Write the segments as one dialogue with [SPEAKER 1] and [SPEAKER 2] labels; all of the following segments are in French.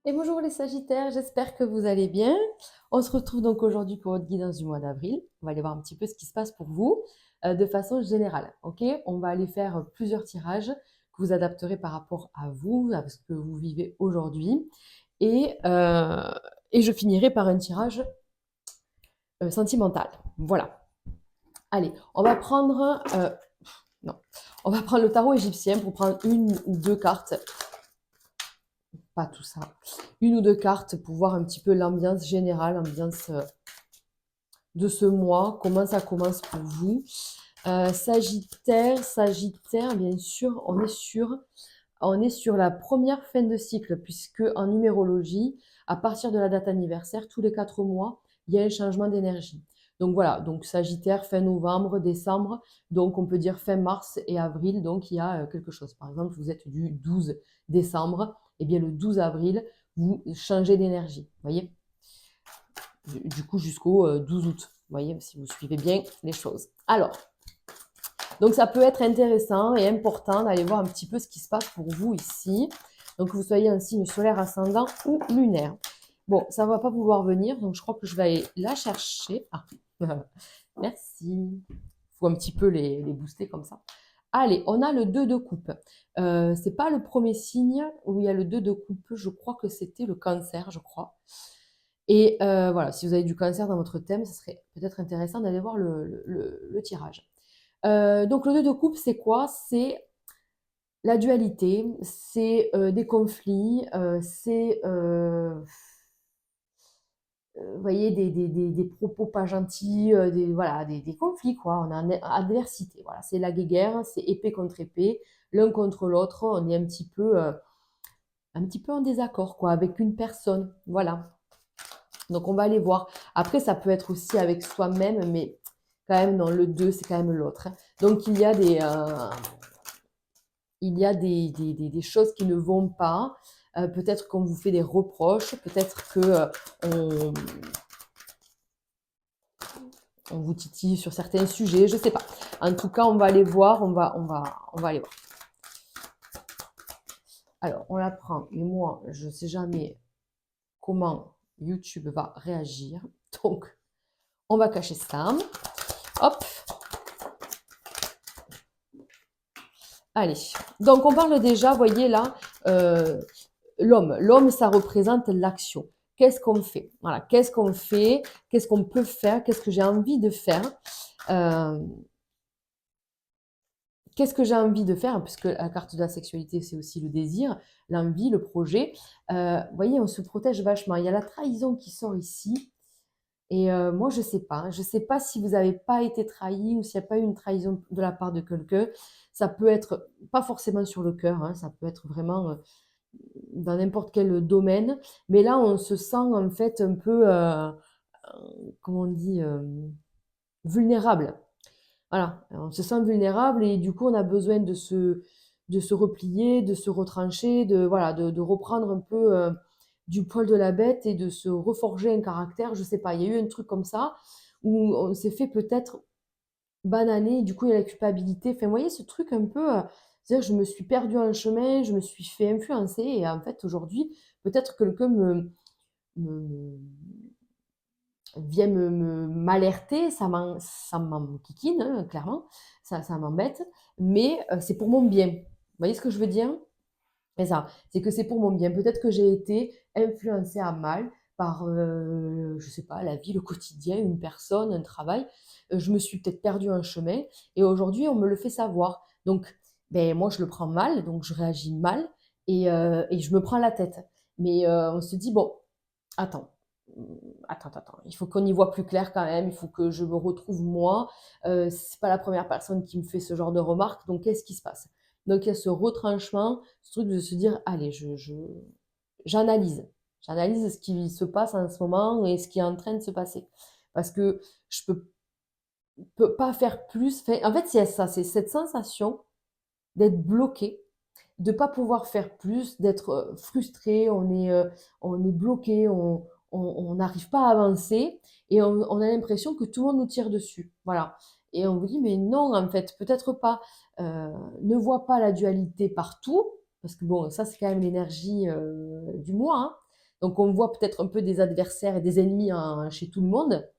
[SPEAKER 1] Et bonjour les Sagittaires, j'espère que vous allez bien. On se retrouve donc aujourd'hui pour votre guidance du mois d'avril. On va aller voir un petit peu ce qui se passe pour vous de façon générale. Ok, on va aller faire plusieurs tirages que vous adapterez par rapport à vous, à ce que vous vivez aujourd'hui. Et, euh, et je finirai par un tirage sentimental. Voilà. Allez, non, on va prendre le tarot égyptien pour prendre une ou deux cartes, pas tout ça, une ou deux cartes pour voir un petit peu l'ambiance générale, l'ambiance de ce mois, comment ça commence pour vous. Sagittaire, bien sûr, on est sur la première fin de cycle, puisque en numérologie, à partir de la date anniversaire, tous les 4 mois, il y a un changement d'énergie. Donc voilà, donc Sagittaire, fin novembre, décembre, donc on peut dire fin mars et avril, donc il y a quelque chose. Par exemple, vous êtes du 12 décembre, et bien le 12 avril, vous changez d'énergie, vous voyez, du coup jusqu'au 12 août, vous voyez, si vous suivez bien les choses. Alors, donc ça peut être intéressant et important d'aller voir un petit peu ce qui se passe pour vous ici. Donc que vous soyez un signe solaire ascendant ou lunaire. Bon, ça ne va pas pouvoir venir, donc je crois que je vais aller la chercher. Ah, merci. Il faut un petit peu les booster comme ça. Allez, on a le 2 de coupe. C'est pas le premier signe où il y a le 2 de coupe. Je crois que c'était le cancer, je crois. Et voilà, si vous avez du cancer dans votre thème, ce serait peut-être intéressant d'aller voir le tirage. Donc le 2 de coupe, c'est quoi? C'est la dualité, c'est des conflits, c'est, vous voyez, des propos pas gentils, voilà, des conflits, quoi. On est en adversité, voilà. C'est la guéguerre, c'est épée contre épée, l'un contre l'autre. On est un petit peu en désaccord, quoi, avec une personne, voilà. Donc on va aller voir. Après, ça peut être aussi avec soi-même, mais quand même, dans le 2, c'est quand même l'autre, hein. Donc il y a des choses qui ne vont pas. Peut-être qu'on vous fait des reproches, peut-être que on vous titille sur certains sujets, je ne sais pas. En tout cas, on va aller voir, on va aller voir. Alors, on la prend, mais moi, je ne sais jamais comment YouTube va réagir. Donc, on va cacher ça. Hop. Allez. Donc, on parle déjà, vous voyez là, l'homme. L'homme, ça représente l'action. Qu'est-ce qu'on fait? Voilà, qu'est-ce qu'on fait? Qu'est-ce qu'on peut faire? Qu'est-ce que j'ai envie de faire? Euh, Qu'est-ce que j'ai envie de faire? Puisque la carte de la sexualité, c'est aussi le désir, l'envie, le projet. Vous voyez, on se protège vachement. Il y a la trahison qui sort ici. Et moi, je sais pas, hein. Je sais pas si vous n'avez pas été trahi ou s'il n'y a pas eu une trahison de la part de quelqu'un. Ça peut être pas forcément sur le cœur, hein, ça peut être vraiment dans n'importe quel domaine. Mais là, on se sent en fait un peu, comment on dit, vulnérable. Voilà, on se sent vulnérable et du coup, on a besoin de se replier, de se retrancher, voilà, de reprendre un peu du poil de la bête et de se reforger un caractère. Je sais pas, il y a eu un truc comme ça où on s'est fait peut-être bananer, et du coup, il y a la culpabilité. Enfin, vous voyez ce truc un peu, c'est-à-dire, je me suis perdue en chemin, je me suis fait influencer et en fait, aujourd'hui, peut-être que quelqu'un me, vient m'alerter, ça m'enquiquine, hein, clairement, ça m'embête, mais c'est pour mon bien. Vous voyez ce que je veux dire? C'est ça, c'est que c'est pour mon bien. Peut-être que j'ai été influencée à mal par, je sais pas, la vie, le quotidien, une personne, un travail. Je me suis peut-être perdue en chemin et aujourd'hui, on me le fait savoir. Donc, ben, moi, je le prends mal, donc je réagis mal et je me prends la tête. Mais on se dit, bon, attends, attends, il faut qu'on y voit plus clair quand même, il faut que je me retrouve moi. C'est pas la première personne qui me fait ce genre de remarques, donc qu'est-ce qui se passe? Donc il y a ce retranchement, ce truc de se dire, allez, j'analyse. J'analyse ce qui se passe en ce moment et ce qui est en train de se passer. Parce que je peux pas faire plus. Enfin, en fait, c'est ça, c'est cette sensation d'être bloqué, de pas pouvoir faire plus, d'être frustré, on est bloqué, on n'arrive pas à avancer et on a l'impression que tout le monde nous tire dessus. Voilà. Et on vous dit, mais non, en fait, peut-être pas. Ne vois pas la dualité partout, parce que bon, ça, c'est quand même l'énergie du moi, hein. Donc, on voit peut-être un peu des adversaires et des ennemis chez tout le monde.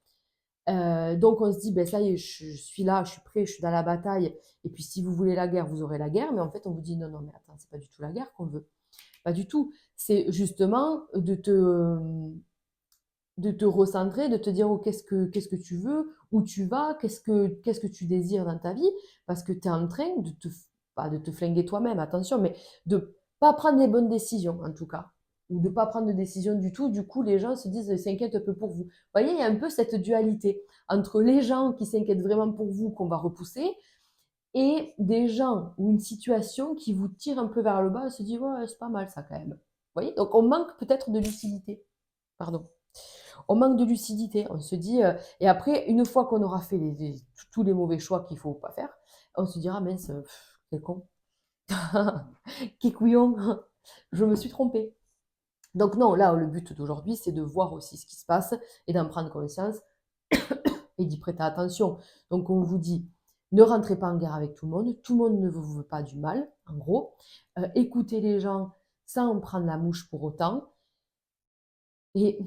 [SPEAKER 1] Donc, on se dit, ben, ça y est, je suis là, je suis prêt, je suis dans la bataille. Et puis, si vous voulez la guerre, vous aurez la guerre. Mais en fait, on vous dit, non, non, mais attends, c'est pas du tout la guerre qu'on veut. Pas du tout. C'est justement de te recentrer, de te dire, oh, qu'est-ce que tu veux, où tu vas, qu'est-ce que tu désires dans ta vie, parce que tu es en train pas de te flinguer toi-même, attention, mais de pas prendre les bonnes décisions, en tout cas, ou de pas prendre de décision du tout. Du coup, les gens se disent, s'inquiètent un peu pour vous. Vous voyez, il y a un peu cette dualité entre les gens qui s'inquiètent vraiment pour vous, qu'on va repousser, et des gens ou une situation qui vous tire un peu vers le bas et se dit, ouais, c'est pas mal ça quand même. Vous voyez, donc on manque peut-être de lucidité. Pardon. On manque de lucidité. On se dit, et après, une fois qu'on aura fait tous les mauvais choix qu'il ne faut pas faire, on se dira, mince, quel con, quel couillon, je me suis trompée. Donc non, là, le but d'aujourd'hui, c'est de voir aussi ce qui se passe et d'en prendre conscience et d'y prêter attention. Donc on vous dit, ne rentrez pas en guerre avec tout le monde ne vous veut pas du mal, en gros. Écoutez les gens sans en prendre la mouche pour autant. Et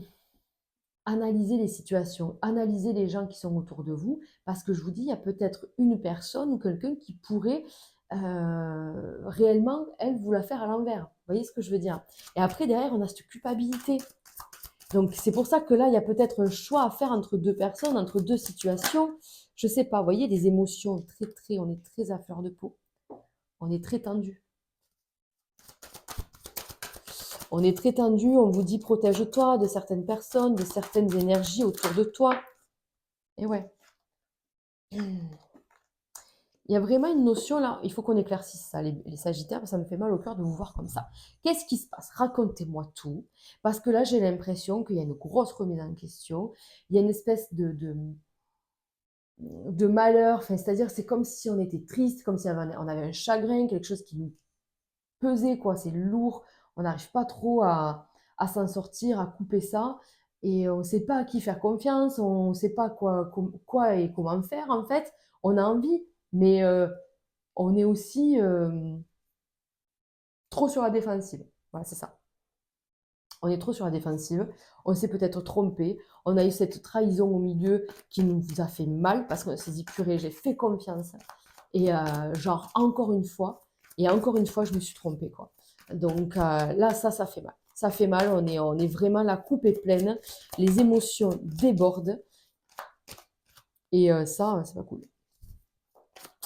[SPEAKER 1] analysez les situations, analysez les gens qui sont autour de vous, parce que je vous dis, il y a peut-être une personne ou quelqu'un qui pourrait réellement, elle, vous la faire à l'envers. Vous voyez ce que je veux dire? Et après, derrière, on a cette culpabilité. Donc, c'est pour ça que là, il y a peut-être un choix à faire entre deux personnes, entre deux situations. Je sais pas, vous voyez, des émotions on est très à fleur de peau. On est très tendu. On est très tendu, on vous dit protège-toi de certaines personnes, de certaines énergies autour de toi. Et ouais. Il y a vraiment une notion là, il faut qu'on éclaircisse ça, les Sagittaires, ça me fait mal au cœur de vous voir comme ça. Qu'est-ce qui se passe? Racontez-moi tout, parce que là j'ai l'impression qu'il y a une grosse remise en question, il y a une espèce de malheur, enfin, c'est-à-dire c'est comme si on était triste, comme si on avait un chagrin, quelque chose qui nous pesait, quoi, c'est lourd, on n'arrive pas trop à s'en sortir, à couper ça, et on ne sait pas à qui faire confiance, on ne sait pas quoi et comment faire en fait, on a envie, mais on est aussi trop sur la défensive. Voilà, c'est ça. On est trop sur la défensive, on s'est peut-être trompé, on a eu cette trahison au milieu qui nous a fait mal parce qu'on s'est dit purée, j'ai fait confiance. Et genre encore une fois, je me suis trompée, quoi. Donc là, ça fait mal. Ça fait mal, on est vraiment, la coupe est pleine, les émotions débordent. Et ça, c'est pas cool.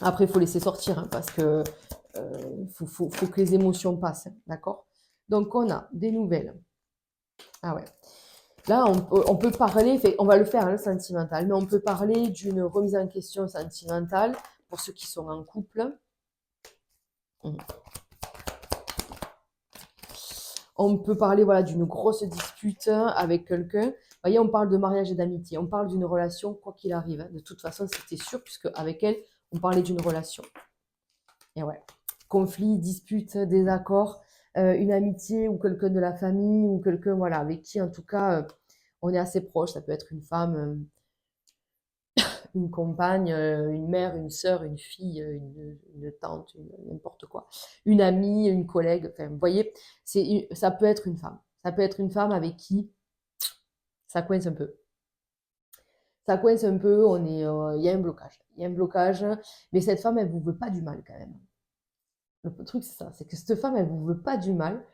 [SPEAKER 1] Après, il faut laisser sortir, hein, parce que faut que les émotions passent, hein, d'accord? Donc, on a des nouvelles. Ah ouais. Là, on peut parler, on va le faire, hein, le sentimental, mais on peut parler d'une remise en question sentimentale pour ceux qui sont en couple. On peut parler, voilà, d'une grosse dispute avec quelqu'un. Vous voyez, on parle de mariage et d'amitié. On parle d'une relation, quoi qu'il arrive, hein. De toute façon, c'était sûr, puisque avec elle, on parlait d'une relation. Et ouais. Conflit, dispute, désaccord, une amitié ou quelqu'un de la famille ou quelqu'un, voilà, avec qui, en tout cas, on est assez proche. Ça peut être une femme, une compagne, une mère, une sœur, une fille, une tante, n'importe quoi. Une amie, une collègue. Enfin, vous voyez, ça peut être une femme. Ça peut être une femme avec qui ça coince un peu. Ça coince un peu, il y a un blocage. Il y a un blocage, mais cette femme, elle vous veut pas du mal quand même. Le truc, c'est ça, c'est que cette femme, elle vous veut pas du mal.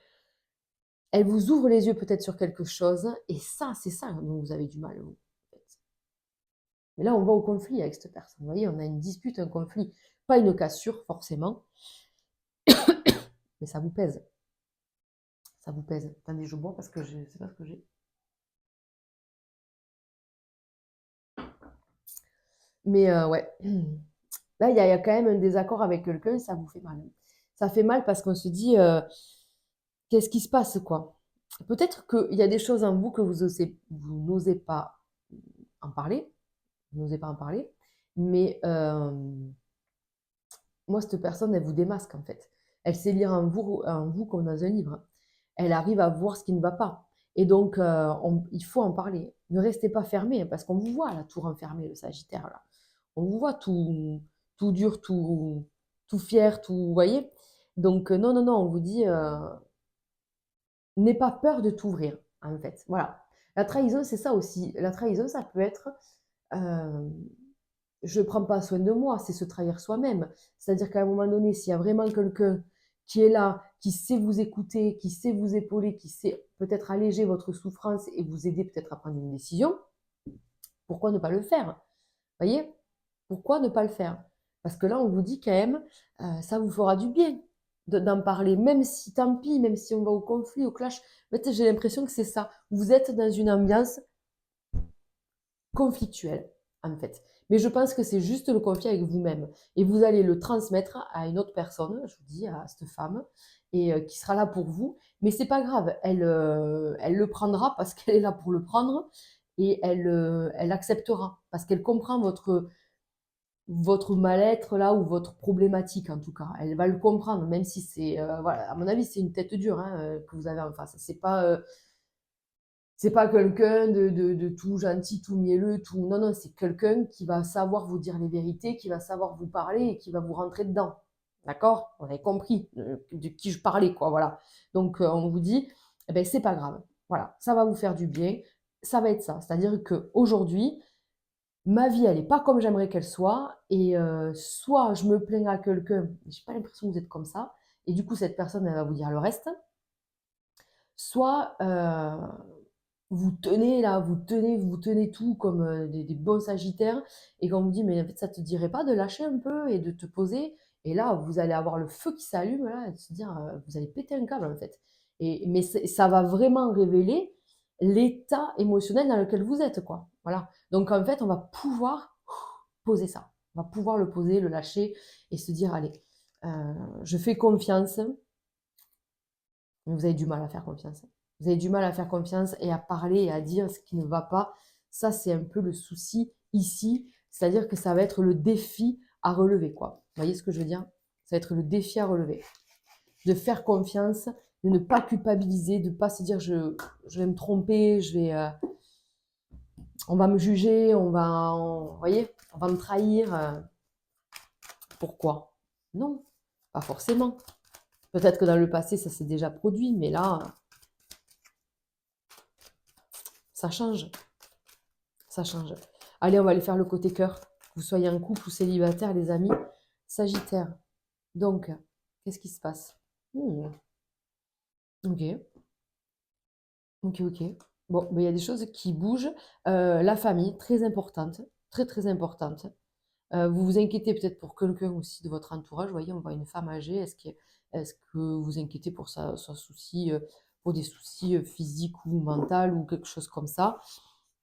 [SPEAKER 1] Elle vous ouvre les yeux peut-être sur quelque chose, et ça, c'est ça dont vous avez du mal, vous. En fait. Mais là, on va au conflit avec cette personne. Vous voyez, on a une dispute, un conflit. Pas une cassure, forcément, mais ça vous pèse. Ça vous pèse. Attendez, je bois parce que je ne sais pas ce que j'ai. Mais ouais. Là, il y a quand même un désaccord avec quelqu'un, ça vous fait mal. Ça fait mal parce qu'on se dit, qu'est-ce qui se passe, quoi? Peut-être qu'il y a des choses en vous que vous n'osez pas en parler, vous n'osez pas en parler, mais moi, cette personne, elle vous démasque, en fait. Elle sait lire en vous comme dans un livre. Elle arrive à voir ce qui ne va pas. Et donc, il faut en parler. Ne restez pas fermé, hein, parce qu'on vous voit là, tout renfermé, le Sagittaire, là. On vous voit tout dur, tout fier, tout, vous voyez? Donc, non, non, non, on vous dit, n'aie pas peur de t'ouvrir. en fait. Voilà. La trahison, c'est ça aussi. La trahison, ça peut être je ne prends pas soin de moi, c'est se trahir soi-même. C'est-à-dire qu'à un moment donné, s'il y a vraiment quelqu'un qui est là, qui sait vous écouter, qui sait vous épauler, qui sait peut-être alléger votre souffrance et vous aider peut-être à prendre une décision, pourquoi ne pas le faire? Voyez? Pourquoi ne pas le faire? Parce que là, on vous dit quand même, ça vous fera du bien d'en parler, même si, tant pis, même si on va au conflit, au clash. En fait, j'ai l'impression que c'est ça. Vous êtes dans une ambiance conflictuelle, en fait. Mais je pense que c'est juste le conflit avec vous-même. Et vous allez le transmettre à une autre personne, je vous dis, à cette femme, et qui sera là pour vous. Mais c'est pas grave, elle le prendra parce qu'elle est là pour le prendre, et elle acceptera, parce qu'elle comprend votre mal-être là, ou votre problématique en tout cas. Elle va le comprendre, même si c'est, voilà, à mon avis, c'est une tête dure hein, que vous avez en face. C'est pas quelqu'un de tout gentil, tout mielleux, tout. Non, non, c'est quelqu'un qui va savoir vous dire les vérités, qui va savoir vous parler et qui va vous rentrer dedans. D'accord? Vous avez compris de qui je parlais, quoi. Voilà. Donc, on vous dit, eh ben, c'est pas grave. Voilà, ça va vous faire du bien. Ça va être ça. C'est-à-dire qu'aujourd'hui, ma vie, elle n'est pas comme j'aimerais qu'elle soit. Et soit je me plains à quelqu'un, j'ai pas l'impression que vous êtes comme ça. Et du coup, cette personne, elle va vous dire le reste. Soit vous tenez là, vous tenez tout comme des bons sagittaires, et quand on vous dit, mais en fait, ça te dirait pas de lâcher un peu et de te poser, et là, vous allez avoir le feu qui s'allume, là, et de se dire, vous allez péter un câble, en fait. Mais ça va vraiment révéler l'état émotionnel dans lequel vous êtes, quoi. Voilà. Donc, en fait, on va pouvoir poser ça. On va pouvoir le poser, le lâcher, et se dire, allez, je fais confiance. Mais vous avez du mal à faire confiance. Vous avez du mal à faire confiance et à parler et à dire ce qui ne va pas. Ça, c'est un peu le souci ici. C'est-à-dire que ça va être le défi à relever, quoi. Vous voyez ce que je veux dire? Ça va être le défi à relever. De faire confiance, de ne pas culpabiliser, de ne pas se dire je vais me tromper, on va me juger, vous voyez, on va me trahir. Pourquoi? Non, pas forcément. Peut-être que dans le passé, ça s'est déjà produit, mais là, ça change. Ça change. Allez, on va aller faire le côté cœur. Que vous soyez en couple ou célibataire, les amis. Sagittaire. Donc, qu'est-ce qui se passe? Ok, ok. Bon, ben, il y a des choses qui bougent. La famille, très importante. Très, très importante. Vous vous inquiétez peut-être pour quelqu'un aussi de votre entourage. Vous voyez, on voit une femme âgée. Est-ce que vous vous inquiétez pour son souci, pour des soucis physiques ou mentaux ou quelque chose comme ça?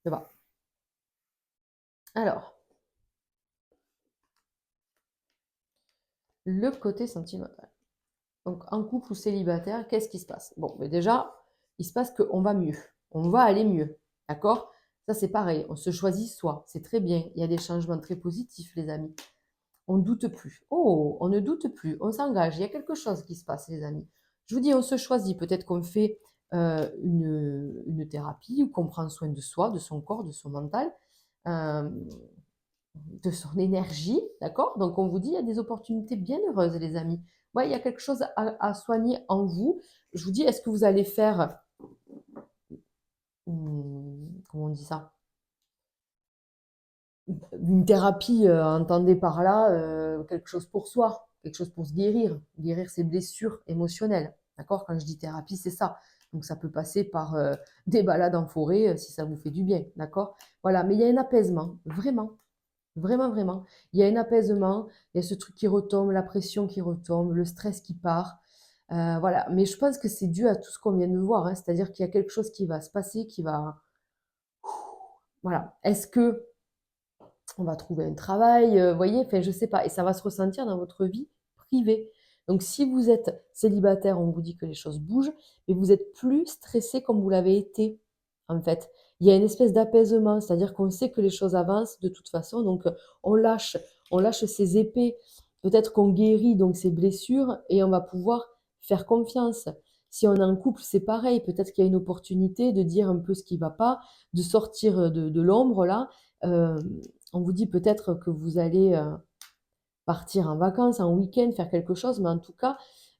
[SPEAKER 1] Ça va. Alors, le côté sentimental. Donc, en couple ou célibataire, qu'est-ce qui se passe? Bon, mais déjà, il se passe qu'on va mieux. On va aller mieux. D'accord? Ça, c'est pareil. On se choisit soi. C'est très bien. Il y a des changements très positifs, les amis. On ne doute plus. Oh, on ne doute plus. On s'engage. Il y a quelque chose qui se passe, les amis. Je vous dis, on se choisit. Peut-être qu'on fait une thérapie ou qu'on prend soin de soi, de son corps, de son mental. Euh, de son énergie, d'accord? Donc on vous dit, il y a des opportunités bien heureuses, les amis. Ouais, il y a quelque chose à soigner en vous. Je vous dis, est-ce que vous allez faire, comment on dit ça? Une thérapie, entendez par là, quelque chose pour soi, quelque chose pour se guérir ses blessures émotionnelles, d'accord? Quand je dis thérapie, c'est ça. Donc ça peut passer par des balades en forêt, si ça vous fait du bien, d'accord? Voilà, mais il y a un apaisement, vraiment. Vraiment, vraiment. Il y a un apaisement, il y a ce truc qui retombe, la pression qui retombe, le stress qui part. Voilà. Mais je pense que c'est dû à tout ce qu'on vient de voir, hein. C'est-à-dire qu'il y a quelque chose qui va se passer, qui va. Voilà. Est-ce que on va trouver un travail, vous voyez, enfin, je sais pas. Et ça va se ressentir dans votre vie privée. Donc, si vous êtes célibataire, on vous dit que les choses bougent, mais vous êtes plus stressé comme vous l'avez été, en fait. Il y a une espèce d'apaisement, c'est-à-dire qu'on sait que les choses avancent de toute façon, donc on lâche, on lâche ses épées. Peut-être qu'on guérit donc ses blessures et on va pouvoir faire confiance. Si on est en couple, c'est pareil. Peut-être qu'il y a une opportunité de dire un peu ce qui ne va pas, de sortir de l'ombre là. Euh, on vous dit peut-être que vous allez partir en vacances, en week-end, faire quelque chose, mais en tout cas,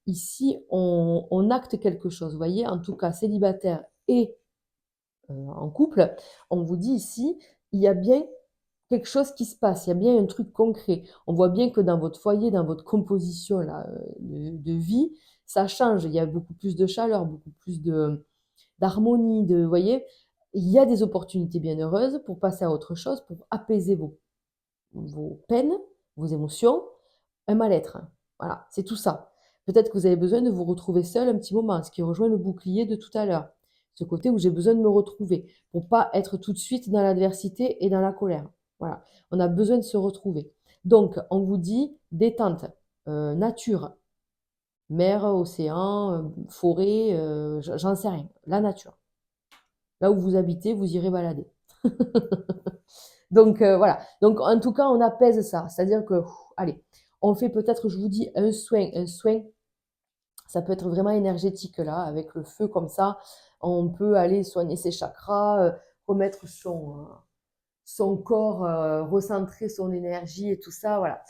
[SPEAKER 1] ici, on acte quelque chose. Vous voyez, en tout cas, célibataire et en couple, on vous dit ici, il y a bien quelque chose qui se passe, il y a bien un truc concret. On voit bien que dans votre foyer, dans votre composition là, de vie, ça change. Il y a beaucoup plus de chaleur, beaucoup plus d'harmonie, vous voyez, il y a des opportunités bien heureuses pour passer à autre chose, pour apaiser vos peines, vos émotions, un mal-être. Voilà, c'est tout ça. Peut-être que vous avez besoin de vous retrouver seul un petit moment, ce qui rejoint le bouclier de tout à l'heure. Ce côté où j'ai besoin de me retrouver, pour pas être tout de suite dans l'adversité et dans la colère. Voilà, on a besoin de se retrouver. Donc, on vous dit détente, nature, mer, océan, forêt, j'en sais rien, la nature. Là où vous habitez, vous irez balader. Donc voilà. Donc en tout cas, on apaise ça. C'est-à-dire que, allez, on fait peut-être, je vous dis, un soin. Un soin, ça peut être vraiment énergétique là, avec le feu comme ça. On peut aller soigner ses chakras, remettre son corps, recentrer son énergie et tout ça. Voilà.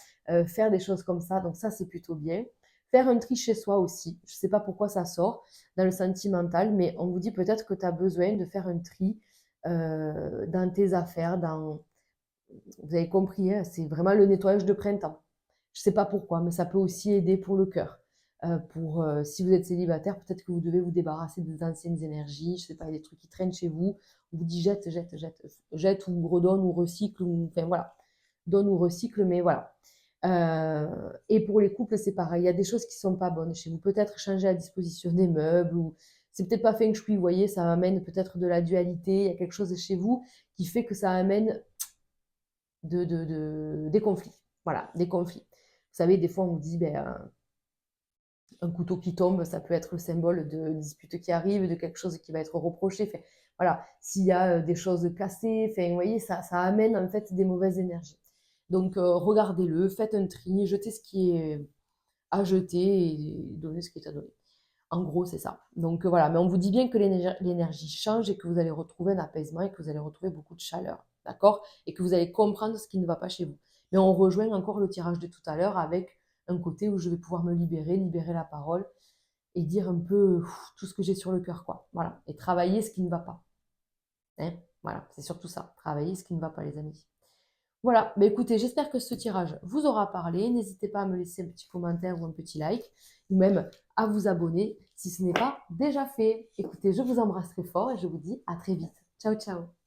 [SPEAKER 1] Faire des choses comme ça. Donc ça, c'est plutôt bien. Faire un tri chez soi aussi. Je ne sais pas pourquoi ça sort dans le sentimental, mais on vous dit peut-être que tu as besoin de faire un tri dans tes affaires, vous avez compris, hein, c'est vraiment le nettoyage de printemps. Je ne sais pas pourquoi, mais ça peut aussi aider pour le cœur. Si vous êtes célibataire, peut-être que vous devez vous débarrasser des anciennes énergies. Je ne sais pas, il y a des trucs qui traînent chez vous. On vous dit jette, jette, jette, jette ou redonne ou recycle. Enfin voilà, donne ou recycle, mais voilà. Et pour les couples, c'est pareil. Il y a des choses qui ne sont pas bonnes chez vous. Peut-être changer la disposition des meubles ou c'est peut-être pas feng shui, vous voyez, ça amène peut-être de la dualité. Il y a quelque chose chez vous qui fait que ça amène des conflits. Voilà, des conflits. Vous savez, des fois, on vous dit, un couteau qui tombe, ça peut être le symbole de disputes qui arrivent, de quelque chose qui va être reproché. Enfin, voilà, s'il y a des choses cassées, enfin, vous voyez, ça amène en fait des mauvaises énergies. Donc, regardez-le, faites un tri, jetez ce qui est à jeter et donnez ce qui est à donner. En gros, c'est ça. Donc voilà, mais on vous dit bien que l'énergie change et que vous allez retrouver un apaisement et que vous allez retrouver beaucoup de chaleur, d'accord? Et que vous allez comprendre ce qui ne va pas chez vous. Mais on rejoint encore le tirage de tout à l'heure avec un côté où je vais pouvoir me libérer la parole et dire un peu tout ce que j'ai sur le cœur, quoi. Voilà, et travailler ce qui ne va pas. Hein, voilà, c'est surtout ça, travailler ce qui ne va pas, les amis. Voilà, bah écoutez, j'espère que ce tirage vous aura parlé. N'hésitez pas à me laisser un petit commentaire ou un petit like, ou même à vous abonner si ce n'est pas déjà fait. Écoutez, je vous embrasse très fort et je vous dis à très vite. Ciao, ciao.